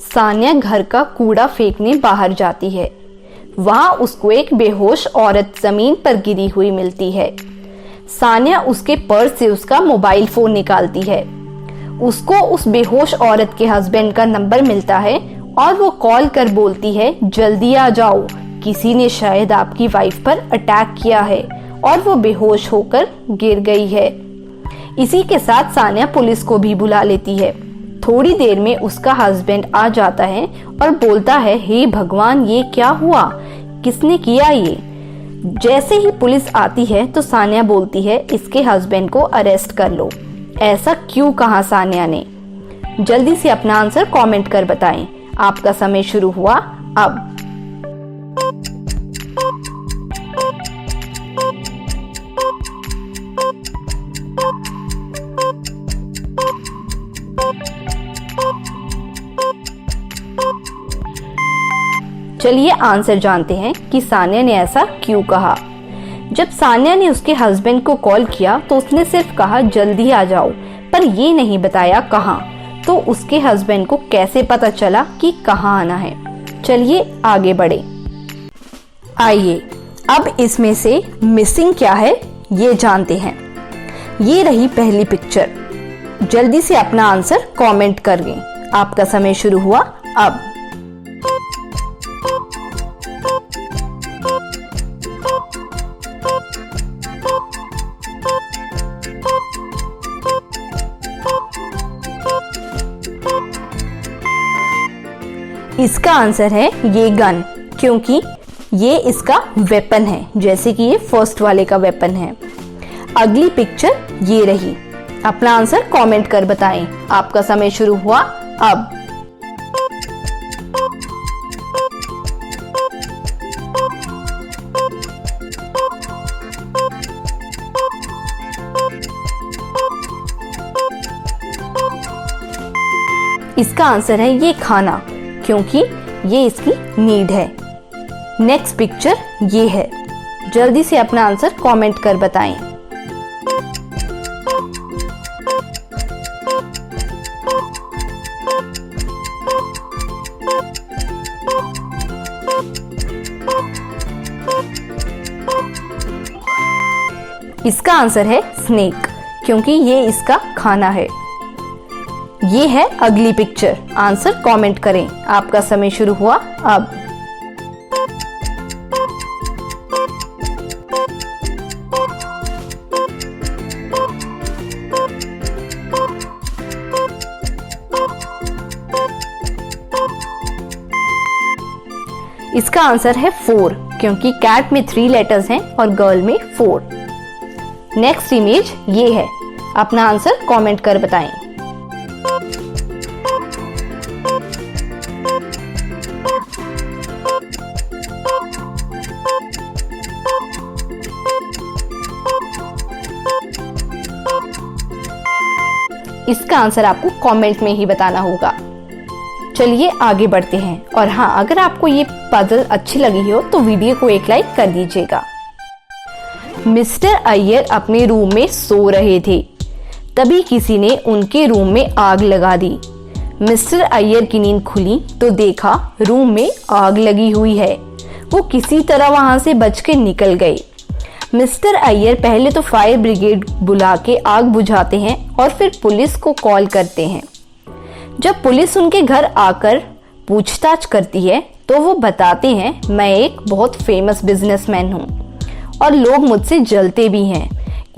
सान्या घर का कूड़ा फेंकने बाहर जाती है। वहां उसको एक बेहोश औरत जमीन पर गिरी हुई मिलती है। सान्या उसके पर्स से उसका मोबाइल फोन निकालती है। उसको उस बेहोश औरत के हस्बैंड का नंबर मिलता है और वो कॉल कर बोलती है, जल्दी आ जाओ, किसी ने शायद आपकी वाइफ पर अटैक किया है और वो बेहोश होकर गिर गई है। इसी के साथ सान्या पुलिस को भी बुला लेती है। थोड़ी देर में उसका हस्बैंड आ जाता है और बोलता है, हे भगवान, ये क्या हुआ, किसने किया ये। जैसे ही पुलिस आती है तो सान्या बोलती है, इसके हस्बैंड को अरेस्ट कर लो। ऐसा क्यों कहा सान्या ने? जल्दी से अपना आंसर कमेंट कर बताएं। आपका समय शुरू हुआ अब। चलिए आंसर जानते हैं कि सान्या ने ऐसा क्यों कहा। जब सान्या ने उसके हस्बैंड को कॉल किया तो उसने सिर्फ कहा जल्दी आ जाओ, पर ये नहीं बताया कहाँ। तो उसके हस्बैंड को कैसे पता चला कि कहाँ आना है? चलिए आगे बढ़े। आइए अब इसमें से मिसिंग क्या है ये जानते हैं। ये रही पहली पिक्चर। जल्दी से अपना आंसर कमेंट करें। आपका समय शुरू हुआ अब। इसका आंसर है ये गन, क्योंकि ये इसका वेपन है, जैसे कि ये फर्स्ट वाले का वेपन है। अगली पिक्चर ये रही। अपना आंसर कमेंट कर बताएं। आपका समय शुरू हुआ अब। इसका आंसर है ये खाना, क्योंकि ये इसकी नीड है। नेक्स्ट पिक्चर ये है। जल्दी से अपना आंसर कमेंट कर बताएं। इसका आंसर है स्नेक, क्योंकि ये इसका खाना है। ये है अगली पिक्चर। आंसर कमेंट करें। आपका समय शुरू हुआ अब। इसका आंसर है 4, क्योंकि कैट में 3 लेटर्स हैं और गर्ल में 4। नेक्स्ट इमेज ये है। अपना आंसर कमेंट कर बताएं। इसका आंसर आपको कमेंट में ही बताना होगा। चलिए आगे बढ़ते हैं। और हाँ, अगर आपको ये पजल अच्छी लगी हो तो वीडियो को एक लाइक कर दीजिएगा। मिस्टर अय्यर अपने रूम में सो रहे थे, तभी किसी ने उनके रूम में आग लगा दी। मिस्टर अय्यर की नींद खुली तो देखा रूम में आग लगी हुई है। वो किसी तरह वहां से बच के निकल गए। मिस्टर अय्यर पहले तो फायर ब्रिगेड बुला के आग बुझाते हैं और फिर पुलिस को कॉल करते हैं। जब पुलिस उनके घर आकर पूछताछ करती है तो वो बताते हैं, मैं एक बहुत फेमस बिजनेसमैन हूँ और लोग मुझसे जलते भी हैं,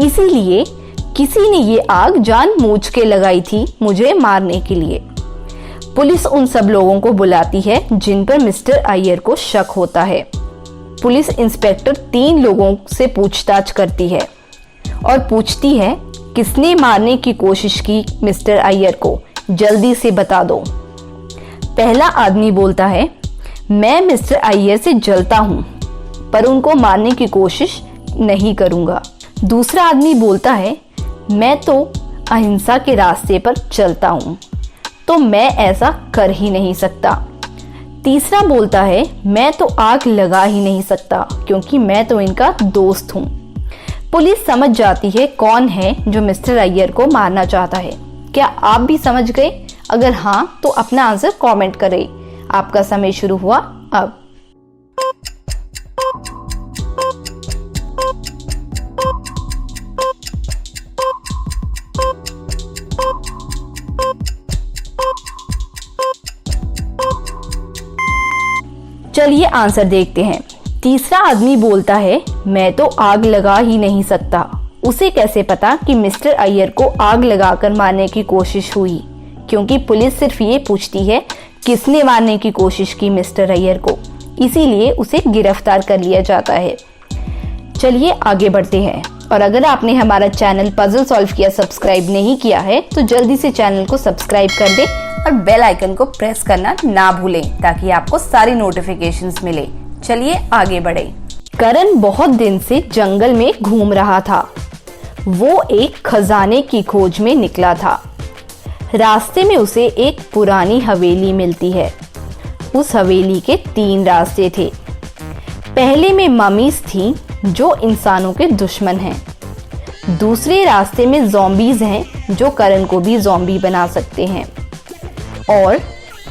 इसीलिए किसी ने ये आग जानबूझ के लगाई थी मुझे मारने के लिए। पुलिस उन सब लोगों को बुलाती है जिन पर मिस्टर अय्यर को शक होता है। पुलिस इंस्पेक्टर 3 लोगों से पूछताछ करती है और पूछती है, किसने मारने की कोशिश की मिस्टर अय्यर को, जल्दी से बता दो। पहला आदमी बोलता है, मैं मिस्टर अय्यर से जलता हूं, पर उनको मारने की कोशिश नहीं करूंगा। दूसरा आदमी बोलता है, मैं तो अहिंसा के रास्ते पर चलता हूं, तो मैं ऐसा कर ही नहीं सकता। तीसरा बोलता है, मैं तो आग लगा ही नहीं सकता, क्योंकि मैं तो इनका दोस्त हूं। पुलिस समझ जाती है कौन है जो मिस्टर अय्यर को मारना चाहता है। क्या आप भी समझ गए? अगर हाँ तो अपना आंसर कमेंट करें। आपका समय शुरू हुआ अब। चलिए आंसर देखते हैं। तीसरा आदमी बोलता है, मैं तो आग लगा ही नहीं सकता। उसे कैसे पता कि मिस्टर अय्यर को आग लगाकर मारने की कोशिश हुई, क्योंकि पुलिस सिर्फ ये पूछती है किसने मारने की कोशिश की मिस्टर अय्यर को, इसीलिए उसे गिरफ्तार कर लिया जाता है। चलिए आगे बढ़ते हैं। और अगर आपने हमारा चैनल पजल सॉल्व किया सब्सक्राइब नहीं किया है तो जल्दी से चैनल को सब्सक्राइब कर दे और बेल आइकन को प्रेस करना ना भूलें, ताकि आपको सारी नोटिफिकेशंस मिले। चलिए आगे बढ़े। करण बहुत दिन से जंगल में घूम रहा था। वो एक खजाने की खोज में निकला था। रास्ते में उसे एक पुरानी हवेली मिलती है। उस हवेली के 3 रास्ते थे। पहले में ममीज थी जो इंसानों के दुश्मन हैं। दूसरे रास्ते में ज़ॉम्बीज हैं जो करण को भी ज़ॉम्बी बना सकते हैं। और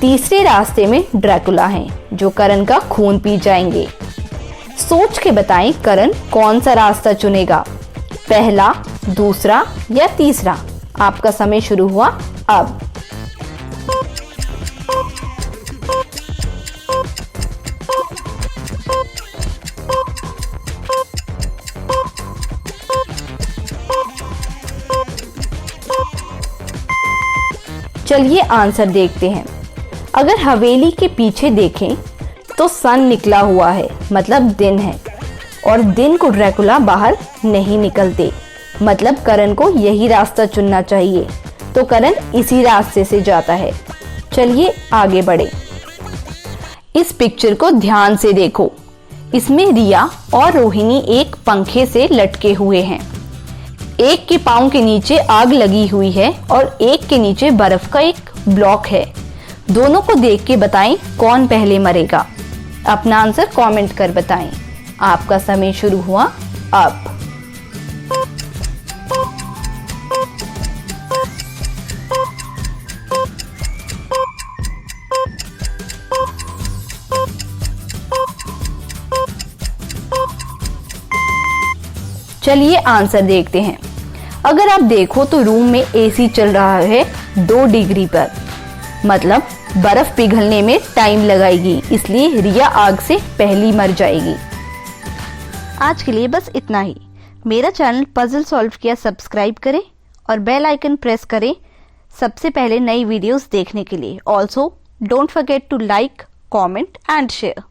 तीसरे रास्ते में ड्रैकुला हैं जो करण का खून पी जाएंगे। सोच के बताएं करण कौन सा रास्ता चुनेगा, पहला, दूसरा या तीसरा। आपका समय शुरू हुआ अब। चलिए आंसर देखते हैं। अगर हवेली के पीछे देखें तो सन निकला हुआ है, मतलब दिन है, और दिन को ड्रैकुला बाहर नहीं निकलते, मतलब करण को यही रास्ता चुनना चाहिए। तो करण इसी रास्ते से जाता है। चलिए आगे बढ़े। इस पिक्चर को ध्यान से देखो। इसमें रिया और रोहिणी एक पंखे से लटके हुए हैं। एक के पांव के नीचे आग लगी हुई है और एक के नीचे बर्फ का एक ब्लॉक है। दोनों को देख के बताएं कौन पहले मरेगा। अपना आंसर कमेंट कर बताएं। आपका समय शुरू हुआ अब। चलिए आंसर देखते हैं। अगर आप देखो तो रूम में एसी चल रहा है 2 डिग्री पर, मतलब बर्फ पिघलने में टाइम लगाएगी, इसलिए रिया आग से पहली मर जाएगी। आज के लिए बस इतना ही। मेरा चैनल पजल सॉल्व किया सब्सक्राइब करें और बेल आइकन प्रेस करें सबसे पहले नई वीडियोस देखने के लिए। Also don't forget to like, comment and share.